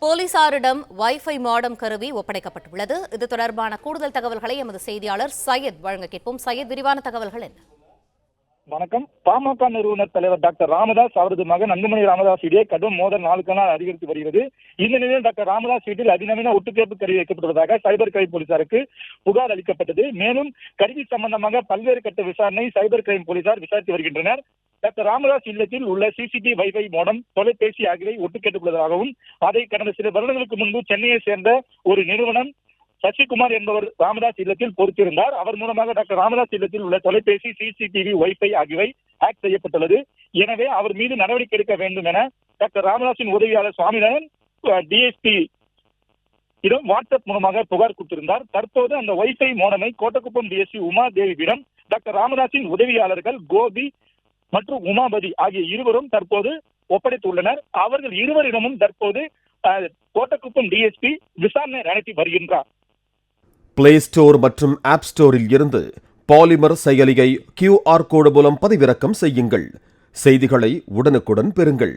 போலீசாரிடம் வைஃபை மாடம் கருவி ஒப்படைக்கப்பட்டுள்ளது. இது தொடர்பான கூடுதல் தகவல்களை எமது செய்தியாளர் சையத் வழங்க கேட்போம். சையத், விரிவான தகவல்கள் என்ன? வணக்கம். பாமக நிறுவனர் தலைவர் டாக்டர் ராமதாஸ் அவரது மகன் அன்புமணி ராமதாஸ் இடையே கடும் மோதல் நாளுக்கு நாள் அதிகரித்து வருகிறது. இந்த நிலையில் டாக்டர் ராமதாஸ் வீட்டில் அதிநவீன ஒட்டுக்கேற்பு கருவி வைக்கப்பட்டுள்ளதாக சைபர் கிரைம் போலீசாருக்கு புகார் அளிக்கப்பட்டது. மேலும் கருவி சம்பந்தமாக பல்வேறு கட்ட விசாரணை சைபர் கிரைம் போலீசார் விசாரித்து வருகின்றனர். டாக்டர் ராமதாஸ் இல்லத்தில் உள்ள சிசிடிவி வைஃபை மோடம், தொலைபேசி ஆகியவை ஒட்டுக்கேட்டுள்ளதாகவும் அதை கடந்த சில வருடங்களுக்கு முன்பு சென்னையை சேர்ந்த ஒரு நிறுவனம் சசிகுமார் என்பவர் ராமதாஸ் இல்லத்தில் பொறுத்திருந்தார். அவர் மூலமாக டாக்டர் ராமதாஸ் இல்லத்தில் உள்ள தொலைபேசி, சிசிடிவி, வைஃபை ஆகியவை ஹேக் செய்யப்பட்டுள்ளது. எனவே அவர் மீது நடவடிக்கை எடுக்க வேண்டும் என டாக்டர் ராமதாஸின் உதவியாளர் சுவாமிநாதன் டிஎஸ்பி இடம் வாட்ஸ்அப் மூலமாக புகார் கொடுத்திருந்தார். தற்போது அந்த வைஃபை மோடமை கோட்டக்குப்பம் டிஎஸ்பி உமாதேவியிடம் டாக்டர் ராமதாஸின் உதவியாளர்கள் கோபி மற்றும் உமாபதி ஆகிய இருவரும் தற்போது ஒப்படைத்துள்ளனர். அவர்கள் இருவரிடமும் தற்போது கோட்டக்குப்பம் டிஎஸ்பி விசாரணை நடத்தி வருகின்றார். பிளே ஸ்டோர் மற்றும் ஆப் ஸ்டோரில் இருந்து பாலிமர் செயலியை QR கோடு மூலம் பதிவிறக்கம் செய்யுங்கள். செய்திகளை உடனுக்குடன் பெறுங்கள்.